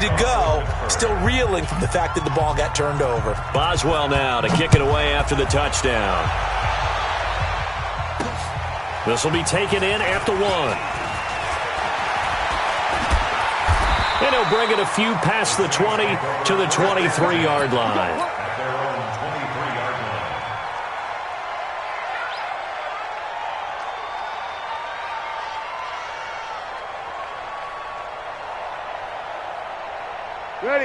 to go, still reeling from the fact that the ball got turned over. Boswell now to kick it away after the touchdown. This will be taken in at the 1. And he'll bring it a few past the 20 to the 23-yard line.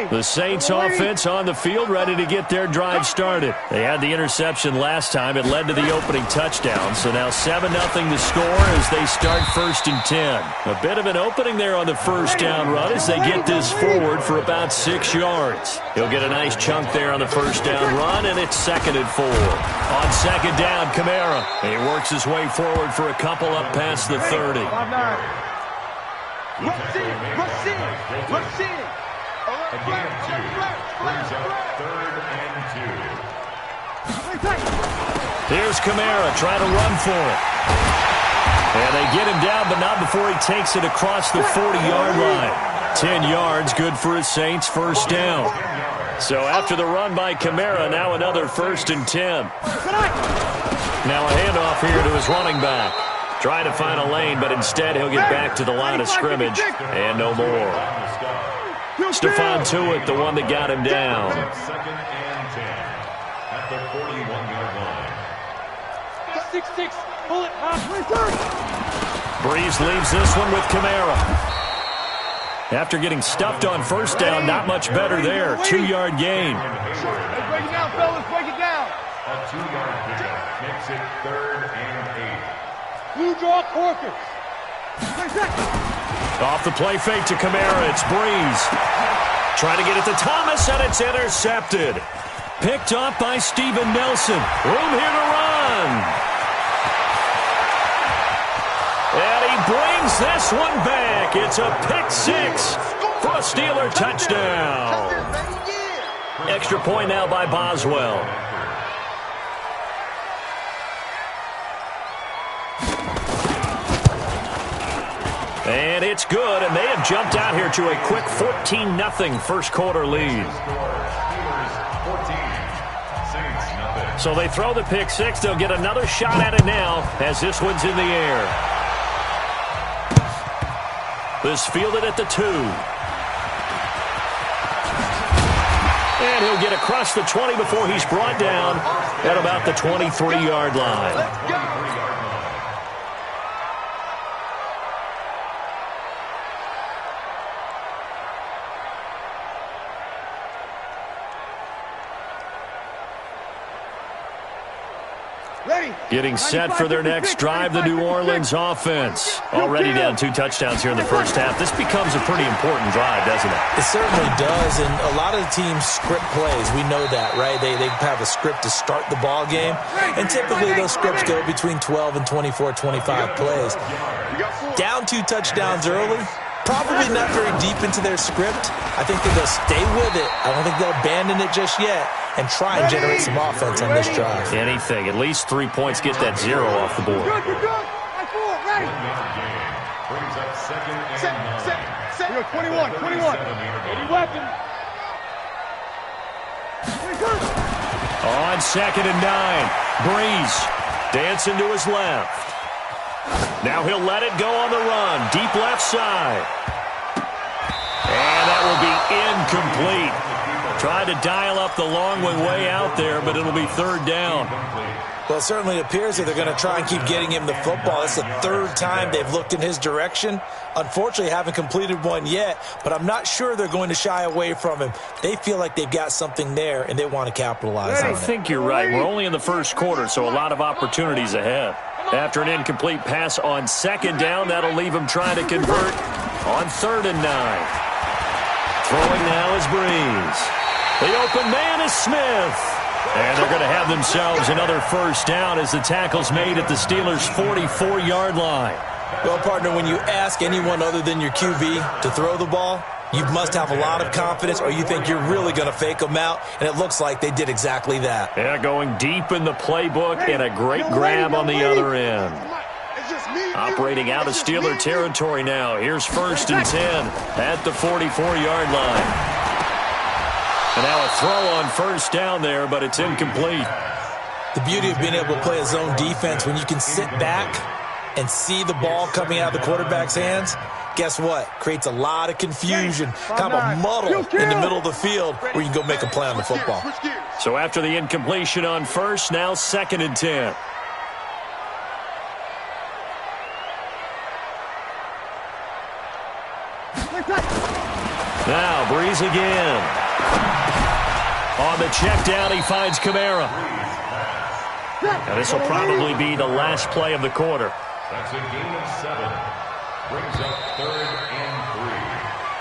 The Saints offense on the field, ready to get their drive started. They had the interception last time. It led to the opening touchdown. So now 7-0 to score as they start 1st and 10. A bit of an opening there on the first down run as they get this forward for about 6 yards. He'll get a nice chunk there on the first down run, and it's 2nd and 4. On 2nd down, Kamara. He works his way forward for a couple up past the 30. Again, 2 brings up 3rd and 2. Here's Kamara trying to run for it. And they get him down, but not before he takes it across the 40-yard line. 10 yards, good for his Saints, 1st down. So after the run by Kamara, now another 1st and 10. Now a handoff here to his running back. Trying to find a lane, but instead he'll get back to the line of scrimmage. And no more. Stephon Tuitt, the one that got him down. 2nd and 10 at the 41-yard line. 6-6, pull it up. Breeze leaves this one with Kamara. After getting stuffed on 1st down, not much better there. 2-yard gain. Break it down, fellas, break it down. A 2-yard pickup makes it 3rd and 8. Blue draw Corker. Off the play fake to Kamara, it's Breeze. Trying to get it to Thomas, and it's intercepted. Picked up by Steven Nelson. Room here to run. And he brings this one back. It's a pick 6 for a Steeler touchdown. Extra point now by Boswell. And it's good, and they have jumped out here to a quick 14-0 first quarter lead. So they throw the pick 6. They'll get another shot at it now as this one's in the air. This fielded at the 2. And he'll get across the 20 before he's brought down at about the 23-yard line. Getting set for their next drive, the New Orleans offense. Already down 2 touchdowns here in the first half. This becomes a pretty important drive, doesn't it? It certainly does, and a lot of the teams script plays. We know that, right? They have a script to start the ball game, and typically those scripts go between 12 and 24, 25 plays. Down 2 touchdowns early, probably not very deep into their script. I think that they'll stay with it. I don't think they'll abandon it just yet and try and generate some offense on this drive. Anything. At least 3 points. Get that 0 off the board. Brings up 2nd and 9. 21. Any weapon. On 2nd and 9. Breeze dancing to his left. Now he'll let it go on the run. Deep left side. And that will be incomplete. Tried to dial up the long one way out there, but it'll be 3rd down. Well, it certainly appears that they're going to try and keep getting him the football. It's the 3rd time they've looked in his direction. Unfortunately, haven't completed one yet, but I'm not sure they're going to shy away from him. They feel like they've got something there, and they want to capitalize on it. I think you're right. We're only in the first quarter, so a lot of opportunities ahead. After an incomplete pass on 2nd down, that'll leave him trying to convert on 3rd and 9. Throwing now is Breeze. The open man is Smith. And they're going to have themselves another 1st down as the tackle's made at the Steelers' 44-yard line. Well, partner, when you ask anyone other than your QB to throw the ball, you must have a lot of confidence or you think you're really going to fake them out, and it looks like they did exactly that. Yeah, going deep in the playbook and a great grab on the other end. It's just Operating out of Steeler territory now. Here's 1st and 10 at the 44-yard line. And now a throw on 1st down there, but it's incomplete. The beauty of being able to play a zone defense when you can sit back and see the ball coming out of the quarterback's hands, guess what? Creates a lot of confusion, kind of a muddle in the middle of the field where you can go make a play on the football. So after the incompletion on 1st, now 2nd and 10. Now Breeze again. On the check down, he finds Kamara. Now this will probably be the last play of the quarter. That's a gain of 7. Brings up 3rd and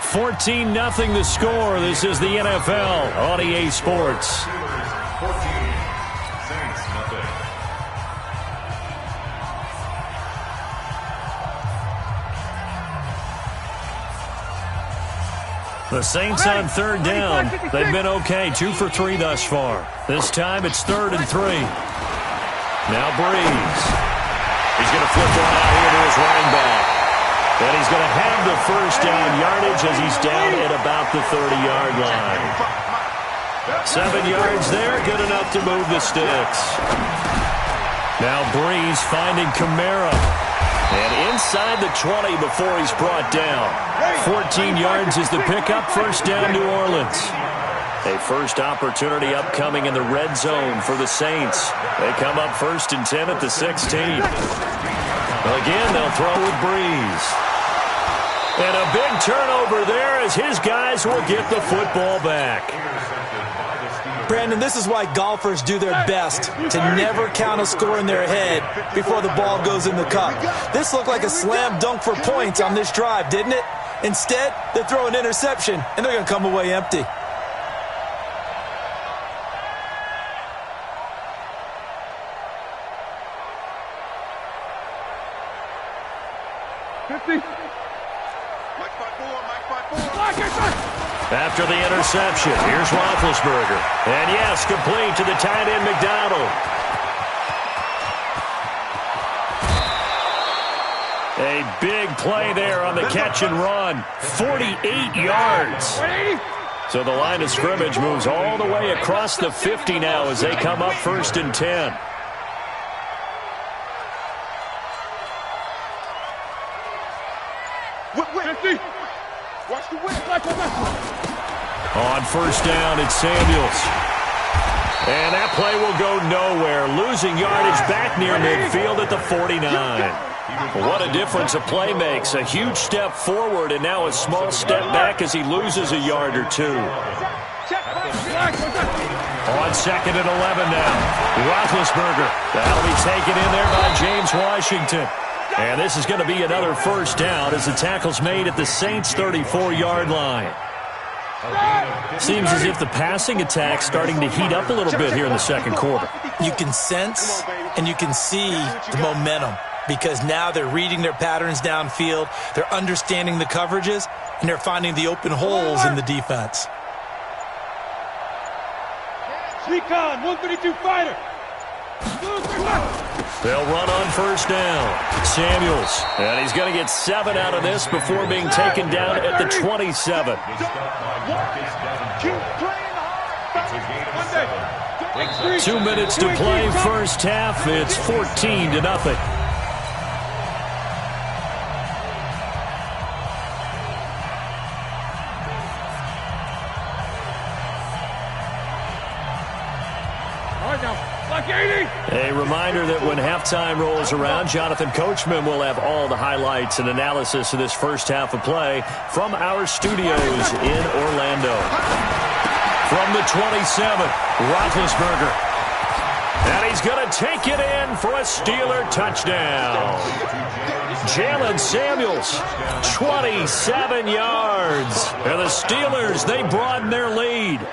3. 14-0 the score. This is the NFL on EA Sports. 14. Saints nothing. The Saints on 3rd down. They've been okay, 2 for 3 thus far. This time it's 3rd and 3. Now Breeze. He's going to flip one out here to his running back. And he's going to have the 1st down yardage as he's down at about the 30-yard line. 7 yards there, good enough to move the sticks. Now Breeze finding Kamara. And inside the 20 before he's brought down. 14 yards is the pickup, 1st down New Orleans. A first opportunity upcoming in the red zone for the Saints. They come up 1st and 10 at the 16. Well, again, they'll throw with Breeze. And a big turnover there as his guys will get the football back. Brandon, this is why golfers do their best to never count a score in their head before the ball goes in the cup. This looked like a slam dunk for points on this drive, didn't it? Instead, they throw an interception, and they're going to come away empty. After the interception, here's Roethlisberger. And yes, complete to the tight end McDonald. A big play there on the catch and run. 48 yards. So the line of scrimmage moves all the way across the 50 now as they come up 1st and 10. Watch the wind. On 1st down, it's Samuels. And that play will go nowhere. Losing yardage back near midfield at the 49. What a difference a play makes. A huge step forward and now a small step back as he loses a yard or 2. On 2nd and 11 now. Roethlisberger. That'll be taken in there by James Washington. And this is going to be another 1st down as the tackle's made at the Saints' 34-yard line. Seems as if the passing attack's starting to heat up a little bit here in the 2nd quarter. You can sense and you can see the momentum because now they're reading their patterns downfield, they're understanding the coverages, and they're finding the open holes in the defense. Recon, 132 fighter. They'll run on 1st down. Samuels. And he's going to get 7 out of this before being taken down at the 27. 2 minutes to play, 1st half. It's 14-0. A reminder that when halftime rolls around, Jonathan Coachman will have all the highlights and analysis of this 1st half of play from our studios in Orlando. From the 27, Roethlisberger. And he's going to take it in for a Steeler touchdown. Jalen Samuels, 27 yards. And the Steelers, they broaden their lead.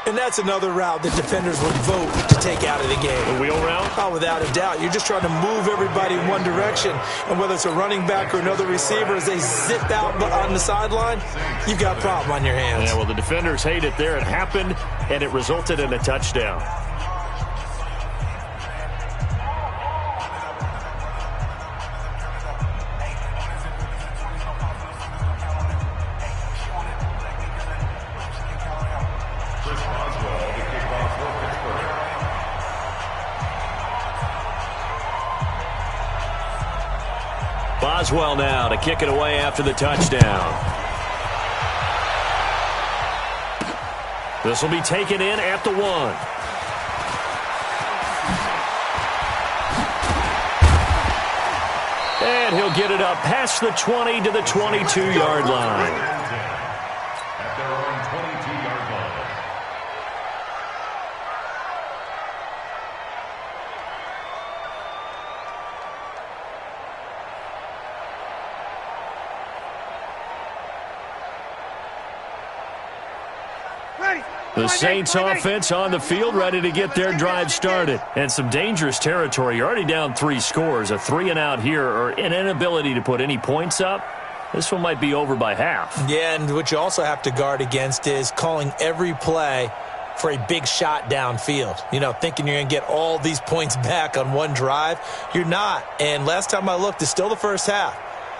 And that's another route that defenders would vote to take out of the game. The wheel route? Oh, without a doubt. You're just trying to move everybody in one direction. And whether it's a running back or another receiver, as they zip out on the sideline, you've got a problem on your hands. Yeah, well, the defenders hate it there. It happened, and it resulted in a touchdown. Boswell now to kick it away after the touchdown. This will be taken in at the 1. And he'll get it up past the 20 to the 22-yard line. At their own 22-yard line. The Saints offense on the field, ready to get their drive started. And some dangerous territory. You're already down 3 scores. A 3-and-out here, or an inability to put any points up. This one might be over by half. Yeah, and what you also have to guard against is calling every play for a big shot downfield. You know, thinking you're going to get all these points back on one drive. You're not. And last time I looked, it's still the first half.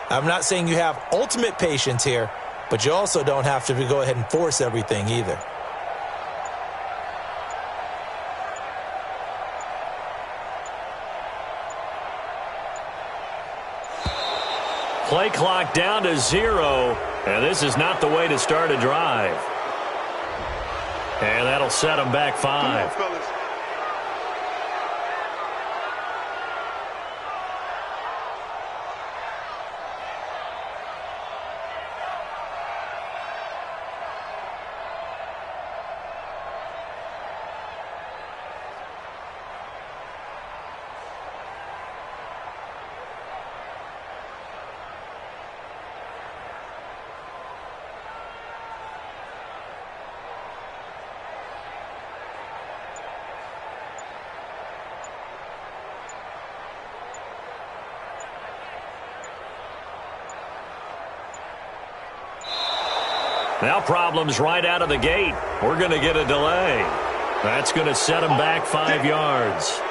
I'm not saying you have ultimate patience here, but you also don't have to go ahead and force everything either. Play clock down to 0, and this is not the way to start a drive. And that'll set them back 5. Come on, fellas. Now problems right out of the gate. We're going to get a delay. That's going to set them back 5 yards.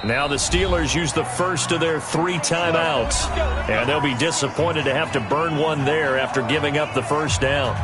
Now the Steelers use the first of their 3 timeouts, and they'll be disappointed to have to burn one there after giving up the first down.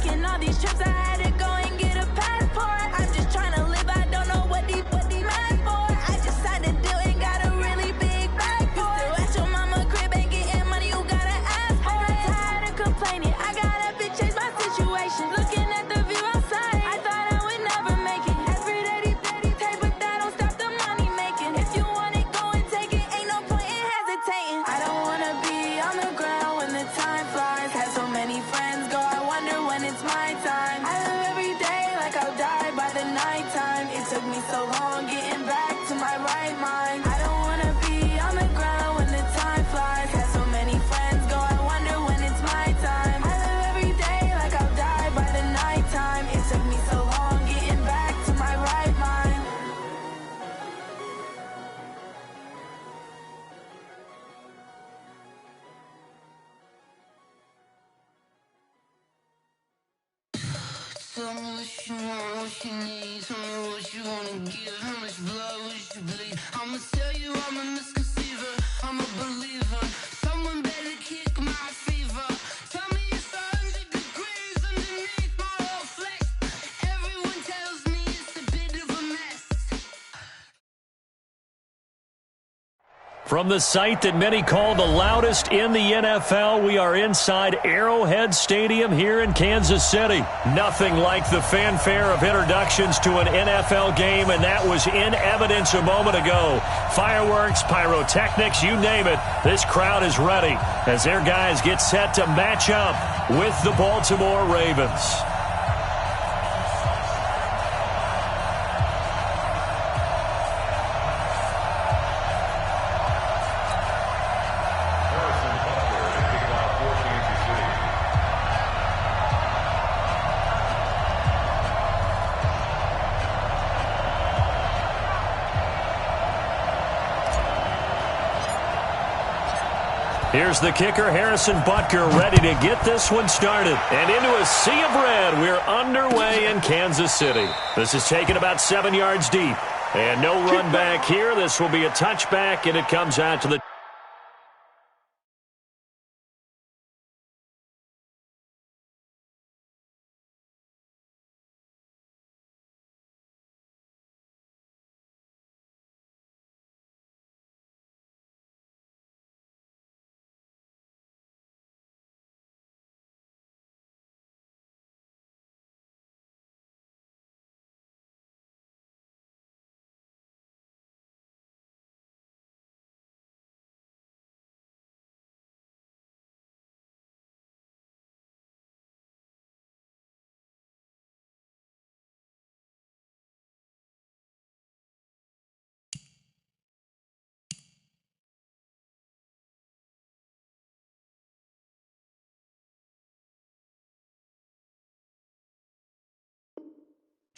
Taking all these trips, I had to go and get a passport. I'm just trying to live, I don't know what these mad for. I just had to do it, got a really big bag for it. Still at your mama crib, ain't getting money, you gotta ask for it. I got tired of complaining, I got up and changed my situation. Looking at the view outside, I thought I would never make it. Every day, take, but that don't stop the money making. If you want it, go and take it, ain't no point in hesitating. I don't wanna be on the ground when the time flies. Had so many friends go, I wonder when it's my time. I live every day like I'll die by the nighttime. It took me so long getting back to my right mind. I don't wanna be on the ground when the time flies. Had so many friends go, I wonder when it's my time. I live every day like I'll die by the nighttime. It took me so long getting back to my right mind. Tell me what you want, what you need. Tell me what you wanna give. How much blood would you bleed? I'ma tell you I'm a misconceiver. I'm a believer. Someone better kick my fever. Tell me it's 100 degrees underneath my whole flesh. Everyone tells me it's a bit of a mess. From the site that many call the loudest in the NFL, we are inside Arrowhead Stadium here in Kansas City. Nothing like the fanfare of introductions to an NFL game, and that was in evidence a moment ago. Fireworks, pyrotechnics, you name it. This crowd is ready as their guys get set to match up with the Baltimore Ravens. Here's the kicker, Harrison Butker, ready to get this one started. And into a sea of red, we're underway in Kansas City. This is taken about 7 yards deep. And no run back here. This will be a touchback, and it comes out to the...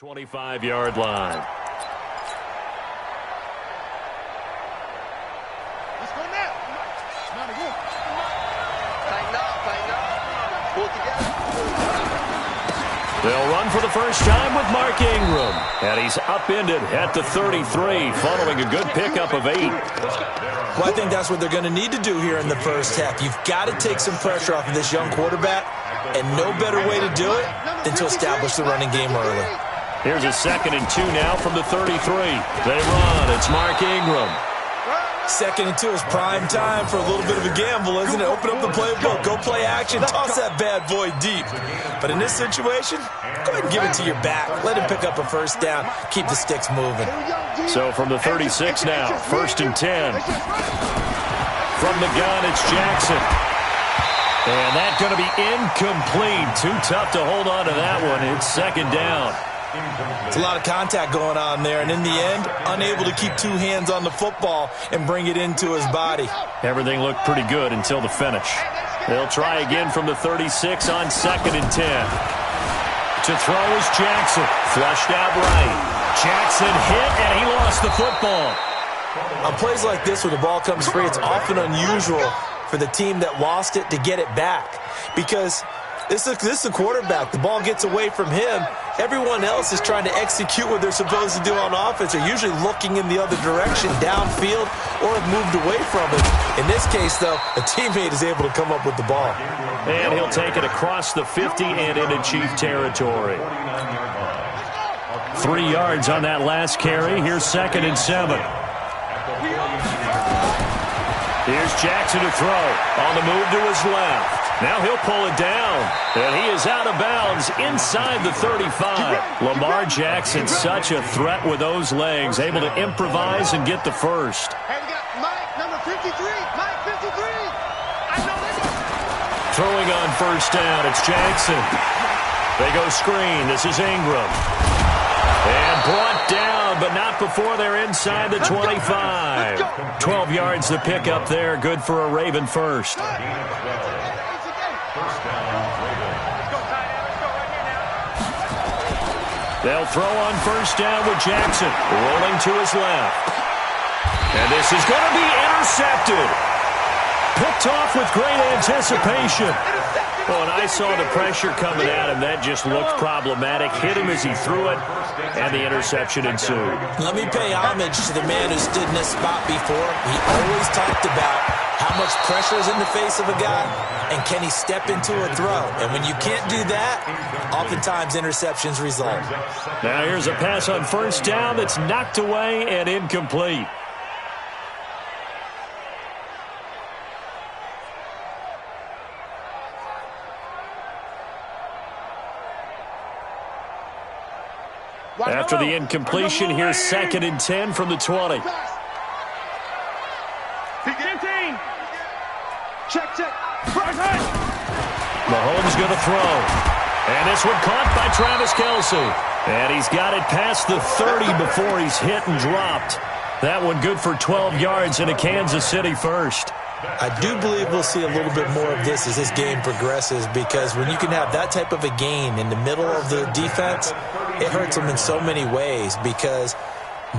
...25-yard line. Let's go now. Now to go. Tighten up. Pull together. They'll run for the first time with Mark Ingram. And he's upended at the 33, following a good pickup of 8. Well, I think that's what they're going to need to do here in the first half. You've got to take some pressure off of this young quarterback, and no better way to do it than to establish the running game early. Here's a 2nd and 2 now from the 33. They run. It's Mark Ingram. 2nd and 2 is prime time for a little bit of a gamble, isn't it? Open up the playbook, go play action, toss that bad boy deep. But in this situation, go ahead and give it to your back. Let him pick up a first down. Keep the sticks moving. So from the 36 now, 1st and 10. From the gun, it's Jackson. And that's going to be incomplete. Too tough to hold on to that one. It's 2nd down. It's a lot of contact going on there, and in the end, unable to keep 2 hands on the football and bring it into his body. Everything looked pretty good until the finish. They'll try again from the 36 on 2nd and 10. To throw is Jackson. Flushed out right. Jackson hit, and he lost the football. On plays like this where the ball comes free, it's often unusual for the team that lost it to get it back, because this is the quarterback. The ball gets away from him. Everyone else is trying to execute what they're supposed to do on offense. They're usually looking in the other direction, downfield, or have moved away from it. In this case, though, a teammate is able to come up with the ball. And he'll take it across the 50 and into Chief territory. 3 yards on that last carry. Here's 2nd and 7. Here's Jackson to throw. On the move to his left. Now he'll pull it down. And he is out of bounds inside the 35. Lamar Jackson, such a threat with those legs. Able to improvise and get the first. Hey, we got Mike, number 53. Mike, 53. I know they go. Throwing on first down, it's Jackson. They go screen. This is Ingram. And brought down, but not before they're inside the 25. 12 yards to pick up there. Good for a Raven first. They'll throw on first down with Jackson. Rolling to his left. And this is going to be intercepted. Picked off with great anticipation. Well, and I saw the pressure coming at him. That just looked problematic. Hit him as he threw it, and the interception ensued. Let me pay homage to the man who stood in this spot before. He always talked about how much pressure is in the face of a guy, and can he step into a throw? And when you can't do that, oftentimes interceptions result. Now here's a pass on first down that's knocked away and incomplete. After the incompletion, here's 2nd and 10 from the 20. 15. Check. Mahomes going to throw. And this one caught by Travis Kelce. And he's got it past the 30 before he's hit and dropped. That one good for 12 yards and a Kansas City first. I do believe we'll see a little bit more of this as this game progresses, because when you can have that type of a gain in the middle of the defense, it hurts them in so many ways, because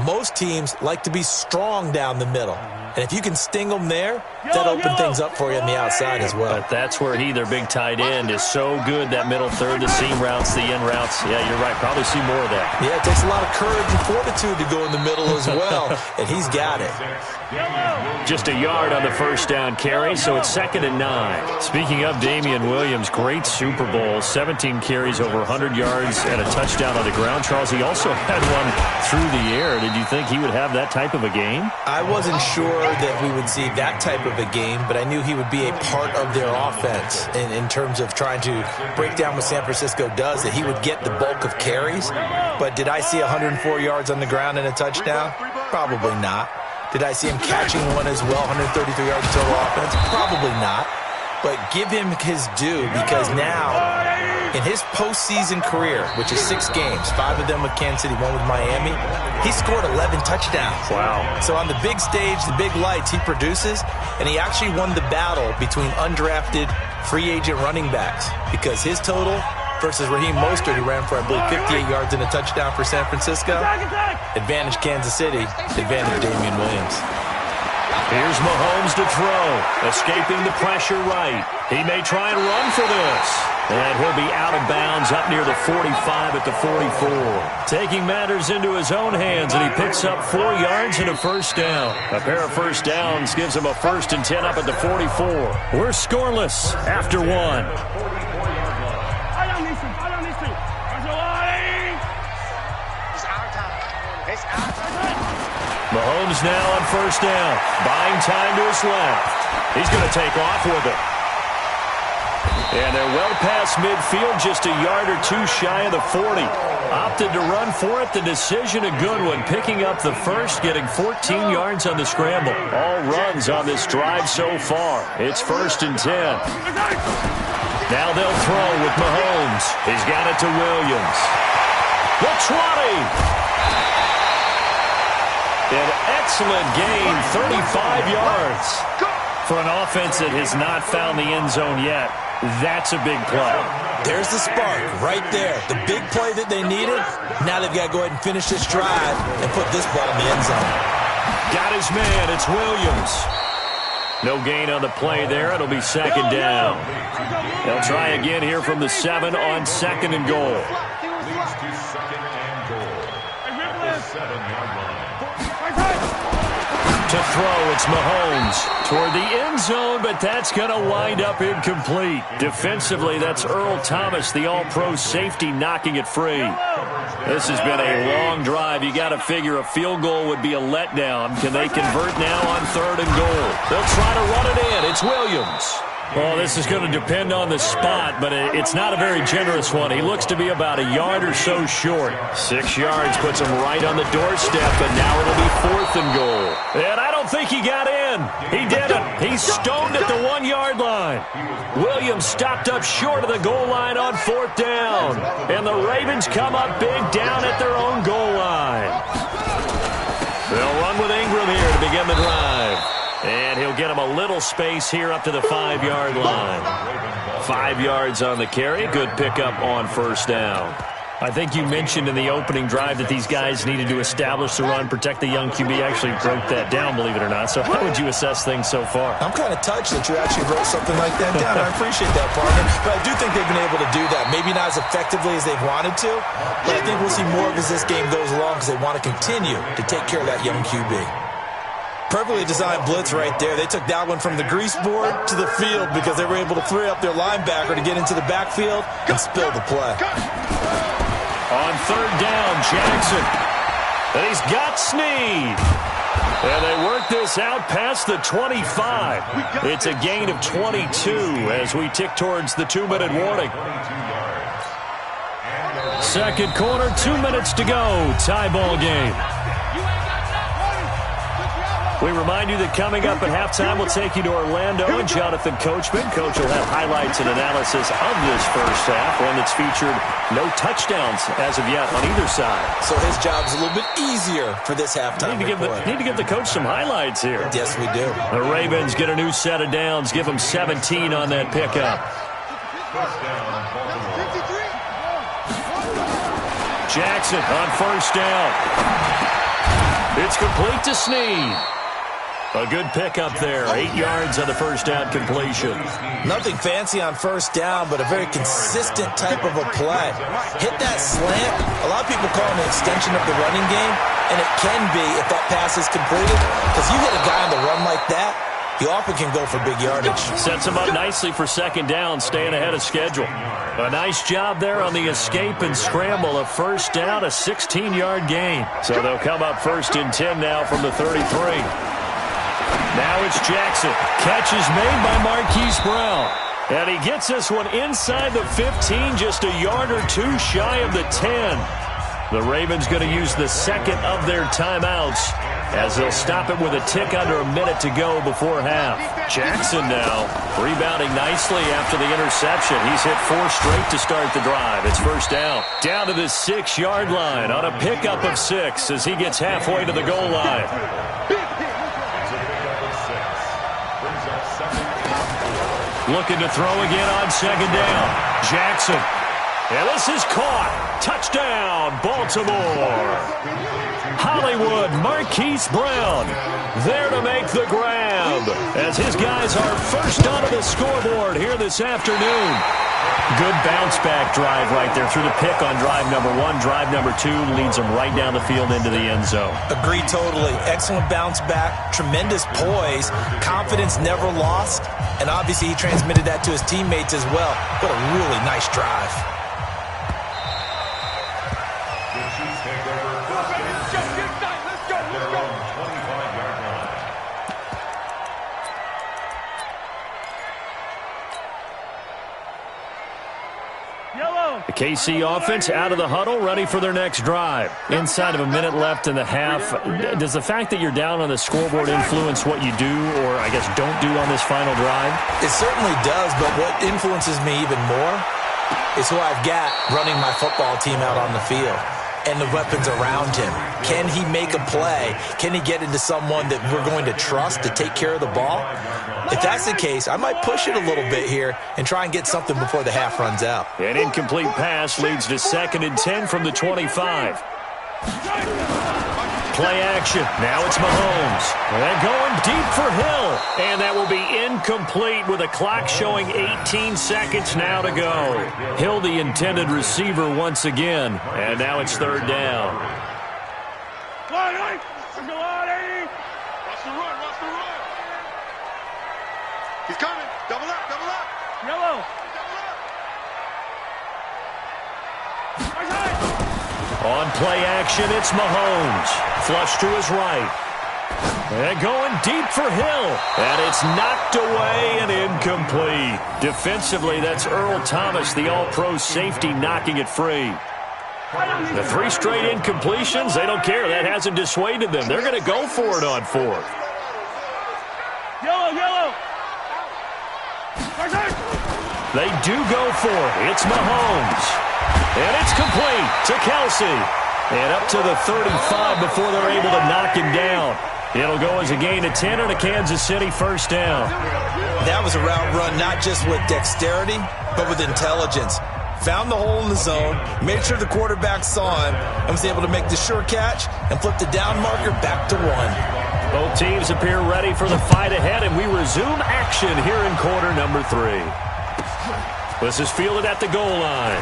most teams like to be strong down the middle. And if you can sting them there, that opens things up for you on the outside as well. But that's where their big tight end, is so good, that middle third, the seam routes, the in routes. Yeah, you're right. Probably see more of that. Yeah, it takes a lot of courage and fortitude to go in the middle as well, and he's got it. Just a yard on the first down carry, so it's 2nd and 9. Speaking of Damian Williams, great Super Bowl, 17 carries, over 100 yards, and a touchdown on the ground. Charles, he also had one through the air. Did you think he would have that type of a game? I wasn't sure that we would see that type of a game, but I knew he would be a part of their offense in terms of trying to break down what San Francisco does, that he would get the bulk of carries. But did I see 104 yards on the ground and a touchdown? Probably not. Did I see him catching one as well, 133 yards total offense? Probably not. But give him his due, because now, in his postseason career, which is 6 games, 5 of them with Kansas City, 1 with Miami, he scored 11 touchdowns. Wow. So on the big stage, the big lights, he produces, and he actually won the battle between undrafted free agent running backs, because his total versus Raheem Mostert, who ran for, I believe, 58 yards and a touchdown for San Francisco, advantage Kansas City, advantage Damian Williams. Here's Mahomes to throw, escaping the pressure right. He may try and run for this. And he'll be out of bounds up near the 45 at the 44. Taking matters into his own hands, and he picks up 4 yards and a first down. A pair of first downs gives him a 1st and 10 up at the 44. We're scoreless after 1. Mahomes now on first down, buying time to his left. He's going to take off with it. And they're well past midfield, just a yard or 2 shy of the 40. Opted to run for it. The decision a good one, picking up the first, getting 14 yards on the scramble. All runs on this drive so far. It's 1st and 10. Now they'll throw with Mahomes. He's got it to Williams. The 20. An excellent gain, 35 yards. For an offense that has not found the end zone yet, that's a big play. There's the spark right there. The big play that they needed. Now they've got to go ahead and finish this drive and put this ball in the end zone. Got his man. It's Williams. No gain on the play there. It'll be 2nd down. They'll try again here from the 7 on 2nd and goal. To throw, it's Mahomes toward the end zone, but that's going to wind up incomplete. Defensively, that's Earl Thomas, the all-pro safety, knocking it free. This has been a long drive. You got to figure a field goal would be a letdown. Can they convert now on 3rd and goal? They'll try to run it in. It's Williams. Well, this is going to depend on the spot, but it's not a very generous one. He looks to be about a yard or so short. 6 yards puts him right on the doorstep, but now it'll be 4th and goal. And I don't think he got in. He didn't. He's stoned at the 1-yard line. Williams stopped up short of the goal line on 4th down. And the Ravens come up big down at their own goal line. They'll run with Ingram here to begin the drive. And he'll get him a little space here up to the 5-yard line. 5 yards on the carry. Good pickup on 1st down. I think you mentioned in the opening drive that these guys needed to establish the run, protect the young QB. Actually broke that down, believe it or not. So how would you assess things so far? I'm kind of touched that you actually wrote something like that down. I appreciate that, partner. But I do think they've been able to do that. Maybe not as effectively as they've wanted to, but I think we'll see more of as this game goes along because they want to continue to take care of that young QB. Perfectly designed blitz right there. They took that one from the grease board to the field because they were able to free up their linebacker to get into the backfield and spill the play. On 3rd down, Jackson. And he's got Snead. And they work this out past the 25. It's a gain of 22 as we tick towards the 2-minute warning. 2nd quarter, 2 minutes to go. Tie ball game. We remind you that coming up at halftime, we'll take you to Orlando and Jonathan Coachman. Coach will have highlights and analysis of this first half, one that's featured no touchdowns as of yet on either side. So his job's a little bit easier for this halftime. Need to give the coach some highlights here. Yes, we do. The Ravens get a new set of downs, give them 17 on that pickup. Jackson on 1st down. It's complete to Snead. A good pickup there. 8 yards on the 1st down completion. Nothing fancy on 1st down, but a very consistent type of a play. Hit that slant. A lot of people call it an extension of the running game, and it can be if that pass is completed. Because you hit a guy on the run like that, he often can go for big yardage. Sets him up nicely for 2nd down, staying ahead of schedule. A nice job there on the escape and scramble. A 1st down, a 16-yard gain. So they'll come up 1st and 10 now from the 33. Now it's Jackson. Catch is made by Marquise Brown. And he gets this one inside the 15, just a yard or two shy of the 10. The Ravens going to use the 2nd of their timeouts as they'll stop it with a tick under a minute to go before half. Jackson now rebounding nicely after the interception. He's hit 4 straight to start the drive. It's 1st down. Down to the 6-yard line on a pickup of 6 as he gets halfway to the goal line. Looking to throw again on 2nd down. Jackson. And this is caught. Touchdown, Baltimore. Hollywood, Marquise Brown there to make the grab as his guys are first onto the scoreboard here this afternoon. Good bounce-back drive right there through the pick on drive number 1. Drive number 2 leads them right down the field into the end zone. Agree totally. Excellent bounce-back, tremendous poise, confidence never lost, and obviously he transmitted that to his teammates as well. What a really nice drive. The KC offense out of the huddle, ready for their next drive. Inside of a minute left in the half, does the fact that you're down on the scoreboard influence what you do or, I guess, don't do on this final drive? It certainly does, but what influences me even more is who I've got running my football team out on the field and the weapons around him. Can he make a play? Can he get into someone that we're going to trust to take care of the ball? If that's the case, I might push it a little bit here and try and get something before the half runs out. An incomplete pass leads to 2nd and 10 from the 25. Play action. Now it's Mahomes. They're going deep for Hill. And that will be incomplete with a clock showing 18 seconds now to go. Hill, the intended receiver once again. And now it's 3rd down. Watch the run. Watch the run. He's coming. Double up. Double up. Yellow. On play action, it's Mahomes. Flush to his right. And going deep for Hill. And it's knocked away and incomplete. Defensively, that's Earl Thomas, the all-pro safety, knocking it free. The 3 straight incompletions, they don't care. That hasn't dissuaded them. They're going to go for it on 4th. Yellow. They do go for it. It's Mahomes. And it's complete to Kelsey. And up to the 35 before they're able to knock him down. It'll go as a gain of 10 and a Kansas City first down. That was a route run not just with dexterity, but with intelligence. Found the hole in the zone, made sure the quarterback saw him, and was able to make the sure catch and flip the down marker back to 1. Both teams appear ready for the fight ahead, and we resume action here in quarter number 3. This is fielded at the goal line.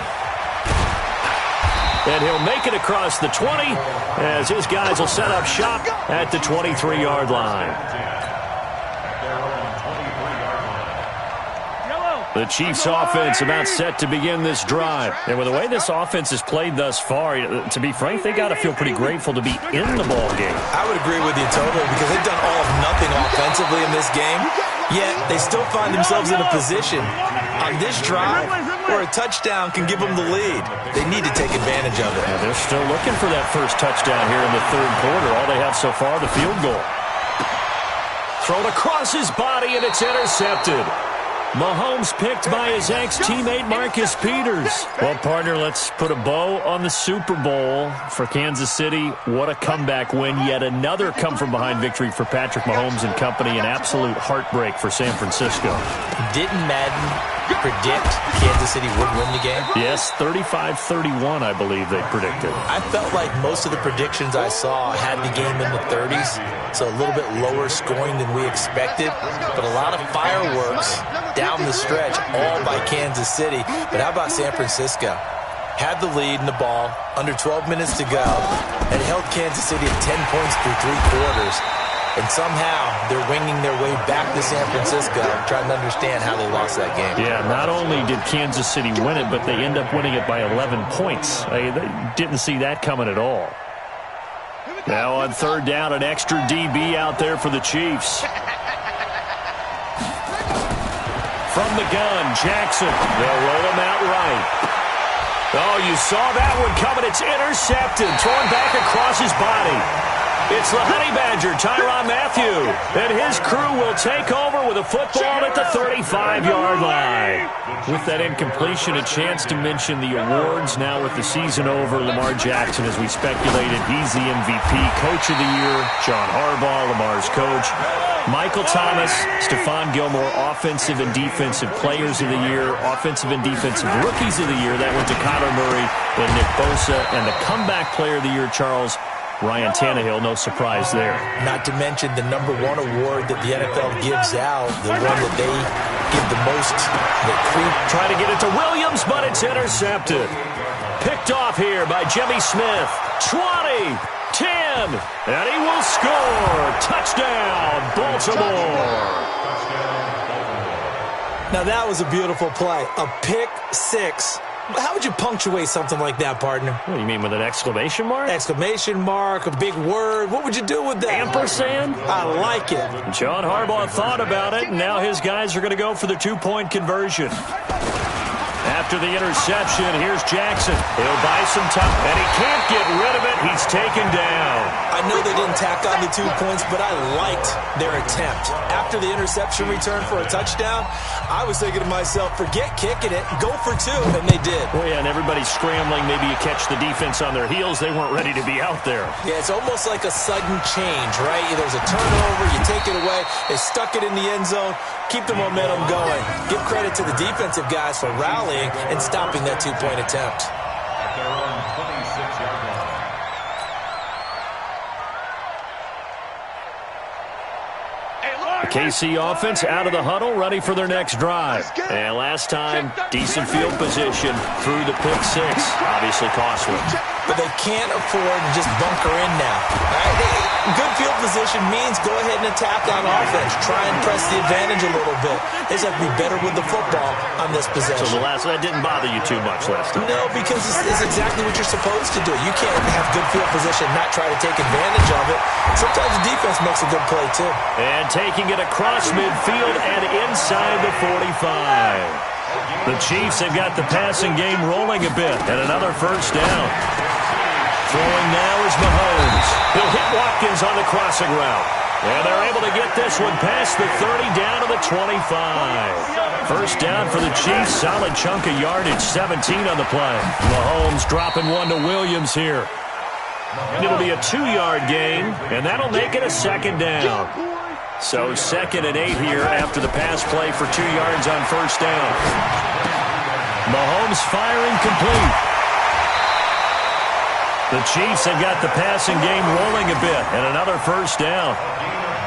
And he'll make it across the 20 as his guys will set up shop at the 23-yard line. The Chiefs' offense about set to begin this drive. And with the way this offense has played thus far, to be frank, they got to feel pretty grateful to be in the ball game. I would agree with you totally because they've done all of nothing offensively in this game, yet they still find themselves in a position on this drive where a touchdown can give them the lead. They need to take advantage of it. Yeah, they're still looking for that first touchdown here in the 3rd quarter. All they have so far, the field goal. Thrown across his body, and it's intercepted. Mahomes picked by his ex-teammate Marcus Peters. Well, partner, let's put a bow on the Super Bowl for Kansas City. What a comeback win. Yet another come-from-behind victory for Patrick Mahomes and company. An absolute heartbreak for San Francisco. Didn't Madden predict Kansas City would win the game? Yes, 35-31, I believe they predicted. I felt like most of the predictions I saw had the game in the 30s, so a little bit lower scoring than we expected, but a lot of fireworks down the stretch, all by Kansas City. But how about San Francisco? Had the lead in the ball, under 12 minutes to go, and held Kansas City at 10 points through 3 quarters. And somehow they're winging their way back to San Francisco, trying to understand how they lost that game. Yeah, not only did Kansas City win it, but they end up winning it by 11 points. They didn't see that coming at all. Now on 3rd down, an extra DB out there for the Chiefs. From the gun, Jackson. They'll roll him out right. Oh, you saw that one coming. It's intercepted. Thrown back across his body. It's the Honey Badger, Tyrann Mathieu. And his crew will take over with a football at the 35-yard line. With that incompletion, a chance to mention the awards. Now with the season over, Lamar Jackson, as we speculated, he's the MVP, Coach of the Year. John Harbaugh, Lamar's coach. Michael Thomas, Stephon Gilmore, Offensive and Defensive Players of the Year, Offensive and Defensive Rookies of the Year. That went to Kyler Murray and Nick Bosa. And the Comeback Player of the Year, Charles, Ryan Tannehill, no surprise there. Not to mention the #1 award that the NFL gives out, the one that they give the most. Trying to get it to Williams, but it's intercepted. Picked off here by Jimmy Smith. 20, 10, and he will score. Touchdown, Baltimore. Now that was a beautiful play. A pick 6. How would you punctuate something like that, partner? What do you mean, with an exclamation mark? Exclamation mark, a big word. What would you do with that? Ampersand? I like it. John Harbaugh thought about it, and now his guys are going to go for the 2-point conversion. After the interception, here's Jackson. He'll buy some time, and he can't get rid of it. He's taken down. I know they didn't tack on the 2 points, but I liked their attempt. After the interception return for a touchdown, I was thinking to myself, forget kicking it, go for 2, and they did. Well, yeah, and everybody's scrambling. Maybe you catch the defense on their heels. They weren't ready to be out there. Yeah, it's almost like a sudden change, right? There's a turnover, you take it away, they stuck it in the end zone, keep the momentum going. Give credit to the defensive guys for rallying and stopping that 2-point attempt. At their own 26-yard line. Hey, look! KC offense out of the huddle, ready for their next drive. And last time, decent field position through the pick six. Obviously costly. But they can't afford to just bunker in now. Right? Good field position means go ahead and attack on offense. Try and press the advantage a little bit. They just have to be better with the football on this possession. So that didn't bother you too much last time? No, because it's exactly what you're supposed to do. You can't have good field position and not try to take advantage of it. Sometimes the defense makes a good play, too. And taking it across midfield and inside the 45. The Chiefs have got the passing game rolling a bit. And another first down. Throwing now is Mahomes. He'll hit Watkins on the crossing route. And they're able to get this one past the 30 down to the 25. First down for the Chiefs. Solid chunk of yardage. 17 on the play. Mahomes dropping one to Williams here. It'll be a 2-yard gain, and that'll make it a second down. So 2nd and 8 here after the pass play for 2 yards on first down. Mahomes firing complete. The Chiefs have got the passing game rolling a bit, and another first down.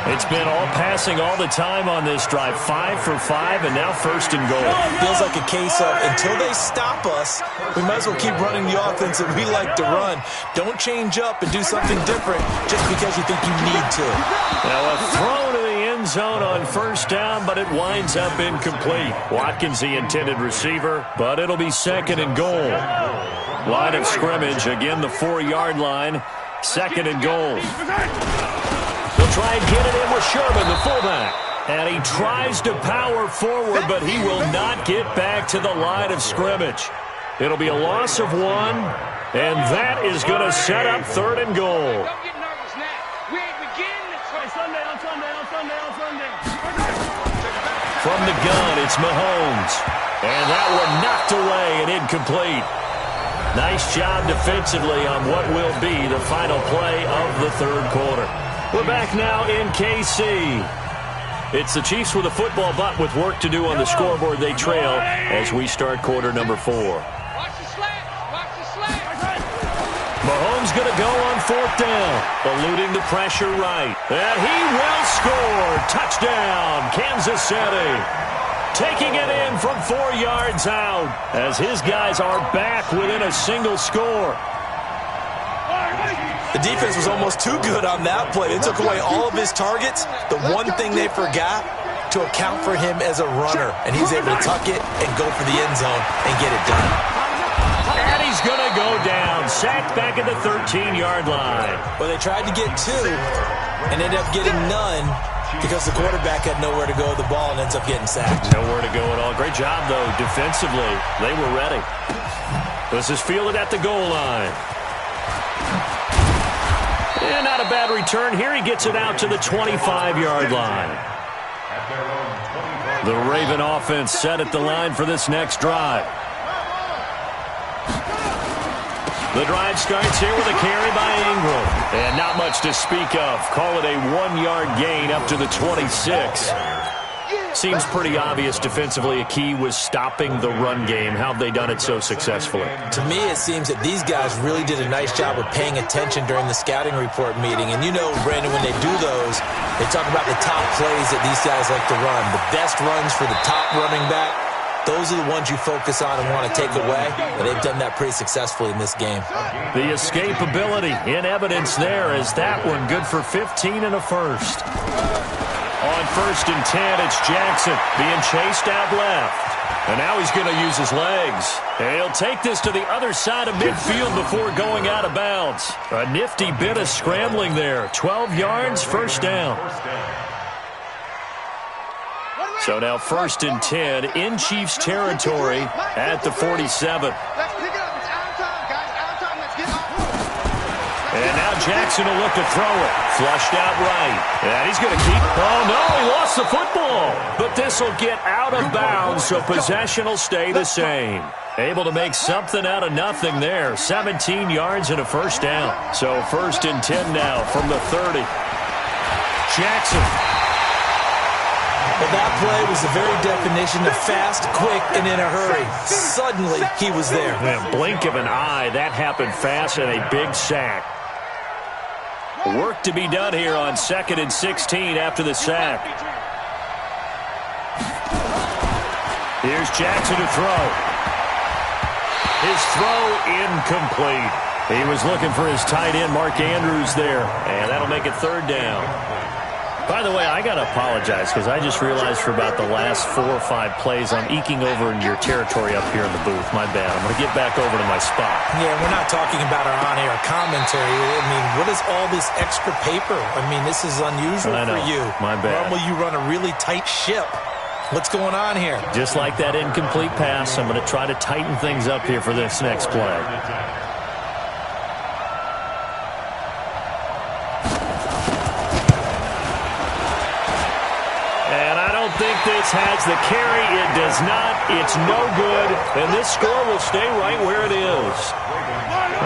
It's been all passing all the time on this drive. 5 for 5, and now first and goal. Feels like a case of until they stop us, we might as well keep running the offense that we like to run. Don't change up and do something different just because you think you need to. Now a throw to the end zone on first down, but it winds up incomplete. Watkins the intended receiver, but it'll be 2nd and goal. Line of scrimmage, again the 4-yard line. 2nd and goal. He'll try and get it in with Sherman, the fullback. And he tries to power forward, but he will not get back to the line of scrimmage. It'll be a loss of 1, and that is going to set up 3rd and goal. Don't get nervous now. We ain't beginning to try. Sunday. From the gun, it's Mahomes. And that one knocked away and incomplete. Nice job defensively on what will be the final play of the 3rd quarter. We're back now in KC. It's the Chiefs with a football, but with work to do on the scoreboard, they trail as we start quarter number 4. Watch the slant. Mahomes going to go on 4th down, eluding the pressure right. And he will score. Touchdown, Kansas City. Taking it in from 4 yards out as his guys are back within a single score. The defense was almost too good on that play. They took away all of his targets. The one thing they forgot, to account for him as a runner. And he's able to tuck it and go for the end zone and get it done. And he's going to go down. Sacked back at the 13-yard line. Well, they tried to get 2 and ended up getting none because the quarterback had nowhere to go with the ball and ends up getting sacked. Nowhere to go at all. Great job, though, defensively. They were ready. This is fielded at the goal line. And not a bad return here. He gets it out to the 25-yard line. The Raven offense set at the line for this next drive. The drive starts here with a carry by Ingram. And not much to speak of. Call it a 1-yard gain up to the 26. Seems pretty obvious defensively a key was stopping the run game. How have they done it so successfully? To me, it seems that these guys really did a nice job of paying attention during the scouting report meeting. And you know, Brandon, when they do those, they talk about the top plays that these guys like to run. The best runs for the top running back. Those are the ones you focus on and want to take away. And they've done that pretty successfully in this game. The escapability in evidence there is that one good for 15 and a first. On 1st and 10, it's Jackson being chased out left. And now he's going to use his legs. And he'll take this to the other side of midfield before going out of bounds. A nifty bit of scrambling there. 12 yards, first down. So now 1st and 10 in Chiefs territory at the 47. Let's pick it up. It's out of time, guys. Out of time. Let's get off. And now Jackson will look to throw it. Flushed out right. And he's going to keep. Oh, no, he lost the football. But this will get out of bounds, so possession will stay the same. Able to make something out of nothing there. 17 yards and a first down. So 1st and 10 now from the 30. Jackson. Well, that play was the very definition of fast, quick, and in a hurry. Suddenly, he was there. Man, blink of an eye, that happened fast and a big sack. Work to be done here on 2nd and 16 after the sack. Here's Jackson to throw. His throw incomplete. He was looking for his tight end, Mark Andrews, there. And that'll make it third down. By the way, I got to apologize because I just realized for about the last 4 or 5 plays I'm eking over into your territory up here in the booth. My bad. I'm going to get back over to my spot. Yeah, we're not talking about our on-air commentary. I mean, what is all this extra paper? I mean, this is unusual for you. My bad. Normally you run a really tight ship. What's going on here? Just like that incomplete pass, I'm going to try to tighten things up here for this next play. Think this has the carry. It does not. It's no good. And this score will stay right where it is.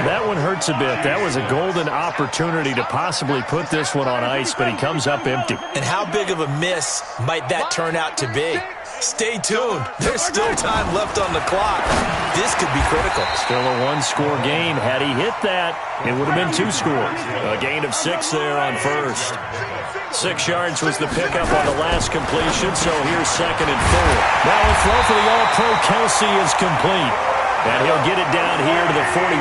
That one hurts a bit. That was a golden opportunity to possibly put this one on ice, but he comes up empty. And how big of a miss might that turn out to be? Stay tuned. There's still time left on the clock. This could be critical. Still a one-score game. Had he hit that, it would have been 2 scores. A gain of 6 there on first. 6 yards was the pickup on the last completion, so here's 2nd and 4. Now a throw for the All-Pro Kelsey is complete. And he'll get it down here to the 43.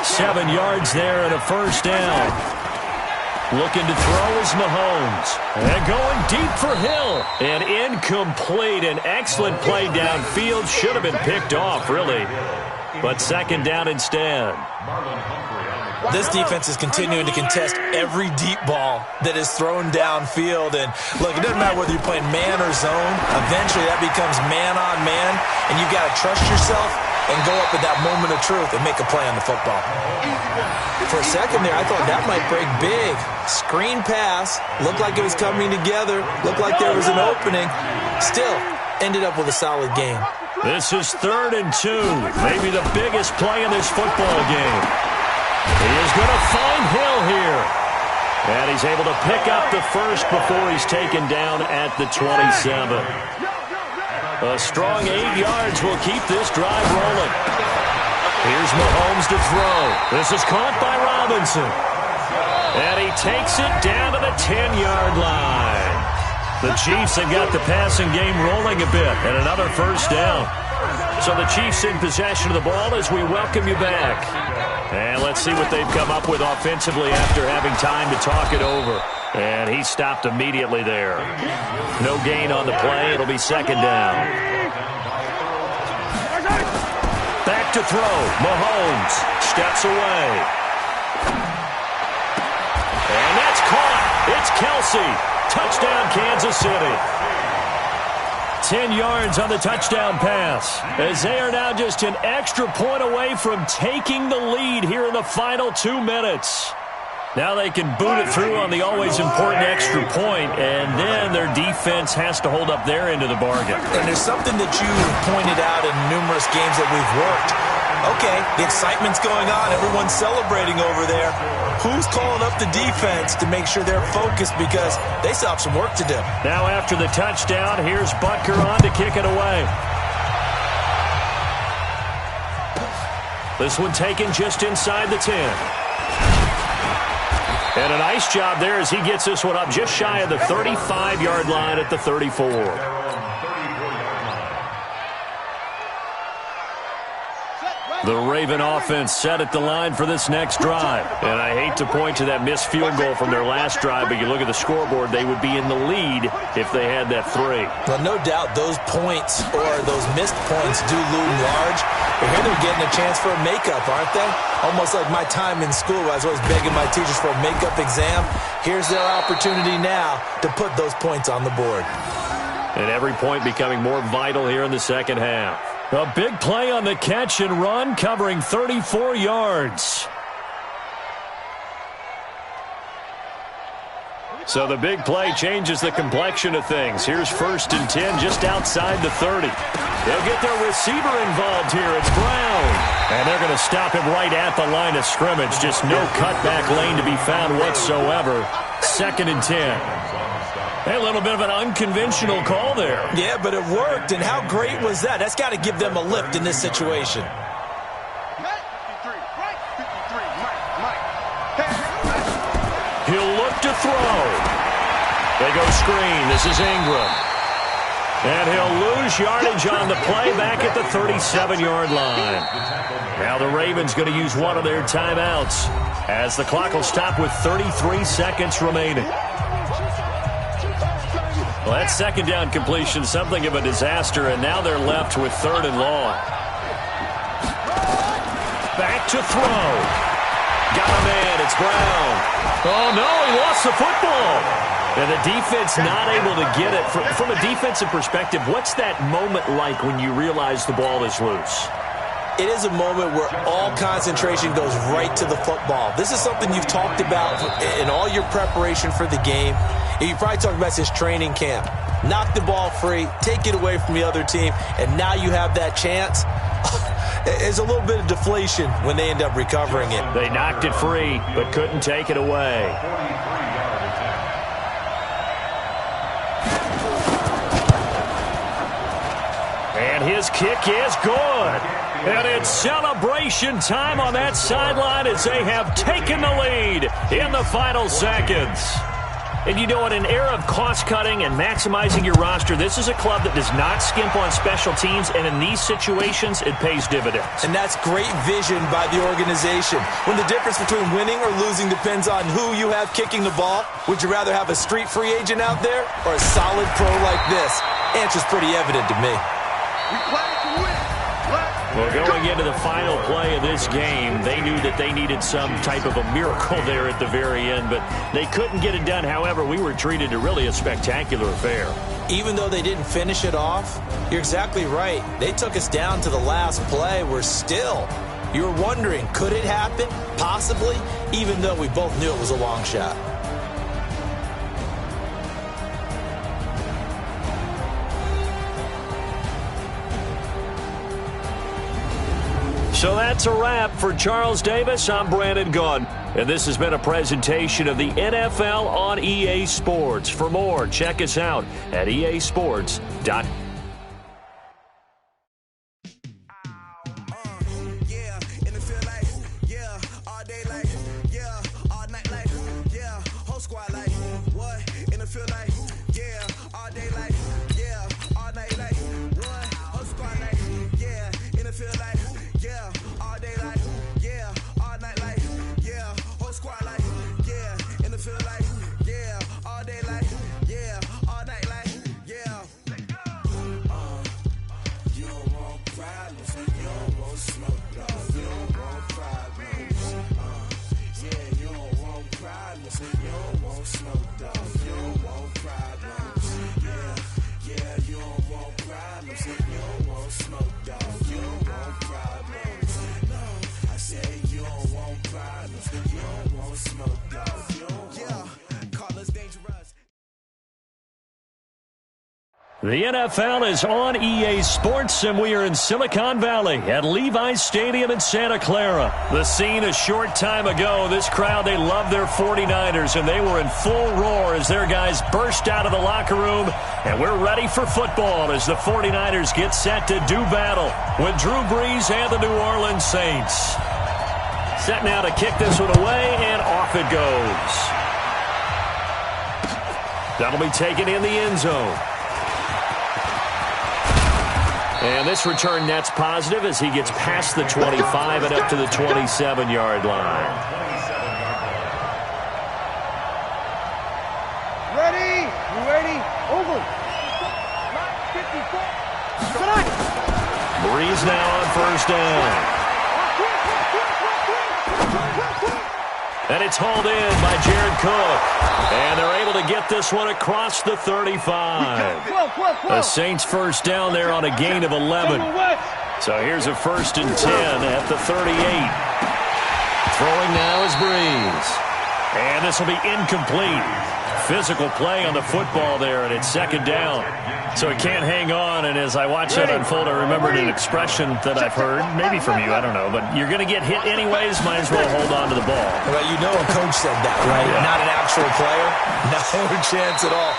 7 yards there and a first down. Looking to throw is Mahomes. And going deep for Hill. And incomplete. An excellent play downfield. Should have been picked off, really. But 2nd down instead. This defense is continuing to contest every deep ball that is thrown downfield. And, look, it doesn't matter whether you're playing man or zone. Eventually that becomes man on man. And you've got to trust yourself and go up at that moment of truth and make a play on the football. For a second there, I thought that might break big. Screen pass. Looked like it was coming together. Looked like there was an opening. Still, ended up with a solid game. This is 3rd and 2. Maybe the biggest play in this football game. He is going to find Hill here. And he's able to pick up the first before he's taken down at the 27. A strong 8 yards will keep this drive rolling. Here's Mahomes to throw. This is caught by Robinson. And he takes it down to the 10-yard line. The Chiefs have got the passing game rolling a bit. And another first down. So the Chiefs in possession of the ball as we welcome you back. And let's see what they've come up with offensively after having time to talk it over. And he stopped immediately there. No gain on the play. It'll be 2nd down. Back to throw. Mahomes steps away. And that's caught. It's Kelsey. Touchdown, Kansas City. 10 yards on the touchdown pass, as they are now just an extra point away from taking the lead here in the final 2 minutes. Now they can boot it through on the always important extra point, and then their defense has to hold up their end of the bargain. And there's something that you pointed out in numerous games that we've worked. Okay, the excitement's going on. Everyone's celebrating over there. Who's calling up the defense to make sure they're focused because they still have some work to do? Now after the touchdown, here's Butker on to kick it away. This one taken just inside the 10. And a nice job there as he gets this one up just shy of the 35-yard line at the 34. The Raven offense set at the line for this next drive. And I hate to point to that missed field goal from their last drive, but you look at the scoreboard, they would be in the lead if they had that 3. Well, no doubt those points or those missed points do loom large. But here they're getting a chance for a makeup, aren't they? Almost like my time in school. I was always begging my teachers for a makeup exam. Here's their opportunity now to put those points on the board. And every point becoming more vital here in the second half. A big play on the catch and run, covering 34 yards. So the big play changes the complexion of things. Here's 1st and 10 just outside the 30. They'll get their receiver involved here. It's Brown. And they're going to stop him right at the line of scrimmage. Just no cutback lane to be found whatsoever. 2nd and 10. A little bit of an unconventional call there. Yeah, but it worked, and how great was that? That's got to give them a lift in this situation. He'll look to throw. They go screen. This is Ingram. And he'll lose yardage on the play back at the 37-yard line. Now the Ravens going to use one of their timeouts as the clock will stop with 33 seconds remaining. Well, that second down completion, something of a disaster, and now they're left with 3rd and long. Back to throw. Got a man, it's Brown. Oh, no, he lost the football. And the defense not able to get it. From a defensive perspective, what's that moment like when you realize the ball is loose? It is a moment where all concentration goes right to the football. This is something you've talked about in all your preparation for the game. And you probably talked about since training camp. Knock the ball free, take it away from the other team, and now you have that chance. There's a little bit of deflation when they end up recovering it. They knocked it free, but couldn't take it away. And his kick is good. And it's celebration time on that sideline as they have taken the lead in the final seconds. And you know, in an era of cost-cutting and maximizing your roster, this is a club that does not skimp on special teams, and in these situations, it pays dividends. And that's great vision by the organization. When the difference between winning or losing depends on who you have kicking the ball, would you rather have a street free agent out there or a solid pro like this? Answer's pretty evident to me. We play to win. Well, going into the final play of this game, they knew that they needed some type of a miracle there at the very end, but they couldn't get it done. However, we were treated to really a spectacular affair. Even though they didn't finish it off, you're exactly right. They took us down to the last play. You were wondering, could it happen? Possibly, even though we both knew it was a long shot. So that's a wrap for Charles Davis. I'm Brandon Gunn, and this has been a presentation of the NFL on EA Sports. For more, check us out at easports.com. The NFL is on EA Sports, and we are in Silicon Valley at Levi's Stadium in Santa Clara. The scene a short time ago, this crowd, they love their 49ers, and they were in full roar as their guys burst out of the locker room, and we're ready for football as the 49ers get set to do battle with Drew Brees and the New Orleans Saints. Set now to kick this one away, and off it goes. That'll be taken in the end zone. And this return net's positive as he gets past the 25 and up to the 27-yard line. Ready? You ready? Over. 54. Brees now on first down. And it's hauled in by Jared Cook. And they're able to get this one across the 35. The Saints first down there on a gain of 11. So here's a 1st and 10 at the 38. Throwing now is Brees. And this will be incomplete. Physical play on the football there, and it's 2nd down. So it can't hang on, and as I watch that unfold, I remembered an expression that I've heard, maybe from you, I don't know, but you're going to get hit anyways, might as well hold on to the ball. Well, you know a coach said that, right? Yeah. Not an actual player. No chance at all.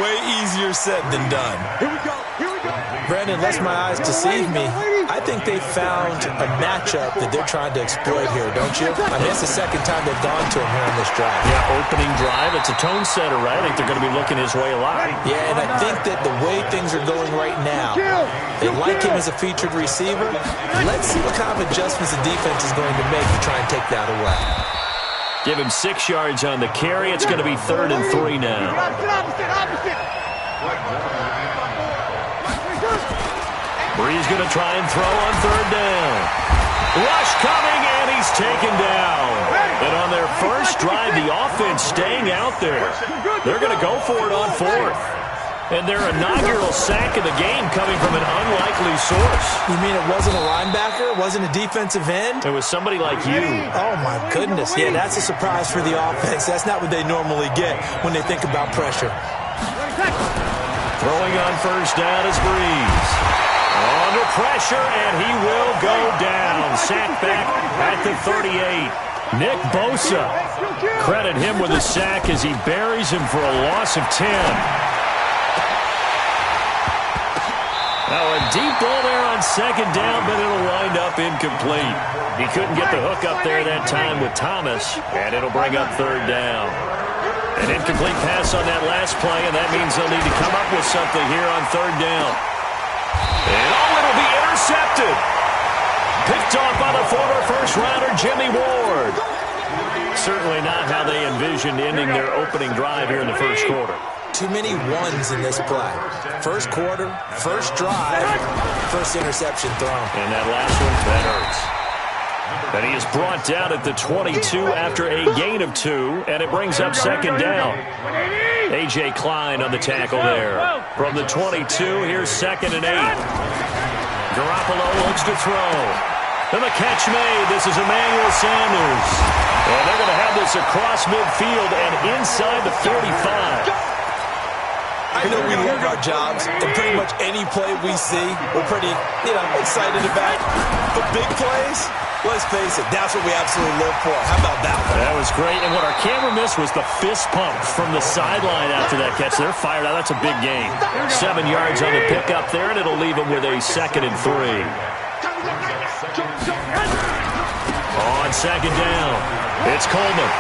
Way easier said than done. Here we go. Here we go. Brandon, unless my eyes deceive me, I think they found a matchup that they're trying to exploit here, don't you? I mean, it's the second time they've gone to him here on this drive. Yeah, opening drive. It's a tone setter, right? I think they're going to be looking his way a lot. Yeah, and I think that the way things are going right now, they like him as a featured receiver. Let's see what kind of adjustments the defense is going to make to try and take that away. Give him 6 yards on the carry. It's going to be 3rd and 3 now. Bree's going to try and throw on 3rd down. Rush coming, and he's taken down. And on their first drive, the offense staying out there. They're going to go for it on 4th. And their inaugural sack of the game coming from an unlikely source. You mean it wasn't a linebacker? It wasn't a defensive end? It was somebody like you. Oh, my goodness. Yeah, that's a surprise for the offense. That's not what they normally get when they think about pressure. Throwing on 1st down is Breeze. Under pressure, and he will go down. Sack back at the 38. Nick Bosa. Credit him with a sack as he buries him for a loss of 10. Now a deep ball there on 2nd down, but it'll wind up incomplete. He couldn't get the hook up there that time with Thomas, and it'll bring up 3rd down. An incomplete pass on that last play, and that means they'll need to come up with something here on 3rd down. And it'll be intercepted. Picked off by the former first-rounder, Jimmy Ward. Certainly not how they envisioned ending their opening drive here in the first quarter. Too many ones in this play. First quarter, first drive, first interception thrown. And that last one, that hurts. And he is brought down at the 22 after a gain of 2, and it brings up 2nd down. A.J. Klein on the tackle there. From the 22, here's 2nd and 8. Garoppolo looks to throw. And the catch made. This is Emmanuel Sanders. And they're going to have this across midfield and inside the 45. I know we love our jobs, and pretty much any play we see, we're pretty, excited about. But big plays, let's face it, that's what we absolutely live for. How about that one? That was great, and what our camera missed was the fist pump from the sideline after that catch. They're fired out. That's a big game. 7 yards on the pickup there, and it'll leave them with a 2nd and 3. On 2nd down, it's Coleman.